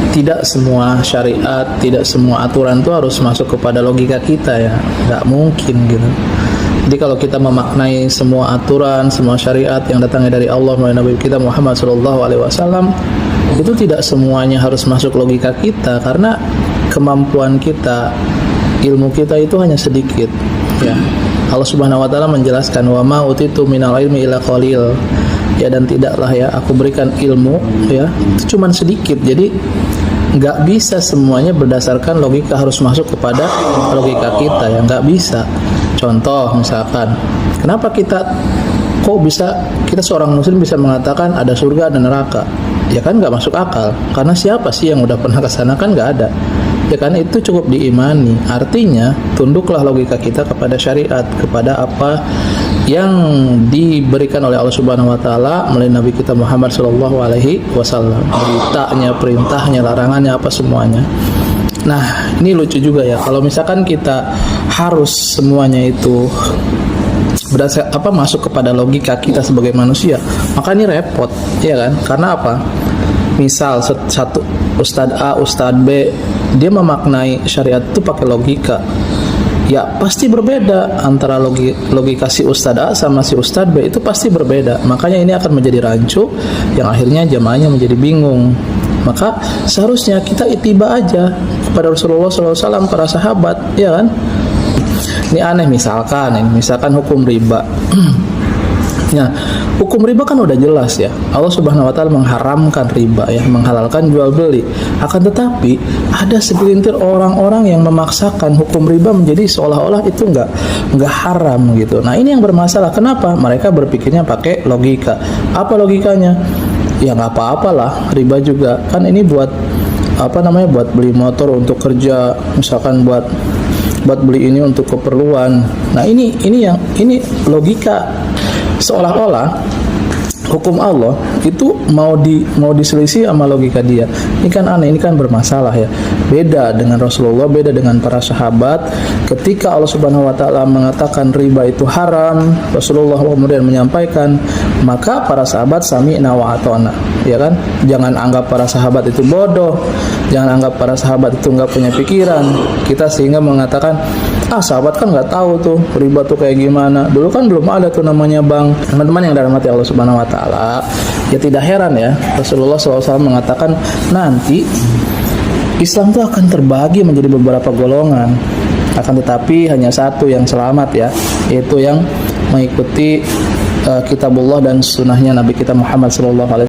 tidak semua syariat, tidak semua aturan itu harus masuk kepada logika kita ya, nggak mungkin gitu. Jadi kalau kita memaknai semua aturan, semua syariat yang datangnya dari Allah melalui Nabi kita Muhammad SAW, itu tidak semuanya harus masuk logika kita, karena kemampuan kita, ilmu kita itu hanya sedikit ya. Allah Subhanahu wa taala menjelaskan, wa ma utitu minal ilmi illa qalil, ya, dan tidaklah ya aku berikan ilmu ya itu cuman sedikit. Jadi nggak bisa semuanya berdasarkan logika harus masuk kepada logika kita ya, nggak bisa. Contoh misalkan, kenapa kita seorang muslim bisa mengatakan ada surga dan neraka? Ya kan nggak masuk akal, karena siapa sih yang udah pernah kesana? Kan nggak ada. Ya kan, itu cukup diimani. Artinya tunduklah logika kita kepada syariat, kepada apa yang diberikan oleh Allah Subhanahu wa taala melalui Nabi kita Muhammad sallallahu alaihi wasallam. Beritanya, perintahnya, larangannya, apa semuanya. Nah, ini lucu juga ya, kalau misalkan kita harus semuanya itu masuk kepada logika kita sebagai manusia, maka ini repot, ya kan? Karena apa? Misal satu Ustadz A, Ustadz B, dia memaknai syariat itu pakai logika, ya pasti berbeda antara logika si Ustadz A sama si Ustadz B, itu pasti berbeda. Makanya ini akan menjadi rancu yang akhirnya jamaahnya menjadi bingung. Maka seharusnya kita ittiba aja kepada Rasulullah SAW, para sahabat, ya kan? Ini aneh misalkan hukum riba. Ya, hukum riba kan udah jelas ya. Allah Subhanahu wa taala mengharamkan riba ya, menghalalkan jual beli. Akan tetapi ada segelintir orang-orang yang memaksakan hukum riba menjadi seolah-olah itu enggak haram gitu. Nah, ini yang bermasalah. Kenapa? Mereka berpikirnya pakai logika. Apa logikanya? Ya nggak apa-apalah, riba juga. Kan ini buat buat beli motor untuk kerja, misalkan buat beli ini untuk keperluan. Nah, ini logika, seolah-olah hukum Allah itu mau diselisih sama logika dia. Ini kan aneh, ini kan bermasalah ya. Beda dengan Rasulullah, beda dengan para sahabat. Ketika Allah Subhanahu wa taala mengatakan riba itu haram, Rasulullah kemudian menyampaikan, maka para sahabat sami'na wa ata'na, ya kan? Jangan anggap para sahabat itu bodoh, jangan anggap para sahabat itu enggak punya pikiran. Kita sehingga mengatakan, sahabat kan enggak tahu tuh riba tuh kayak gimana. Dulu kan belum ada tuh namanya bank. Teman-teman yang dirahmati Allah Subhanahu wa taala, ya tidak heran ya Rasulullah SAW mengatakan nanti Islam itu akan terbagi menjadi beberapa golongan, akan tetapi hanya satu yang selamat ya, yaitu yang mengikuti kitabullah dan sunnahnya Nabi kita Muhammad SAW.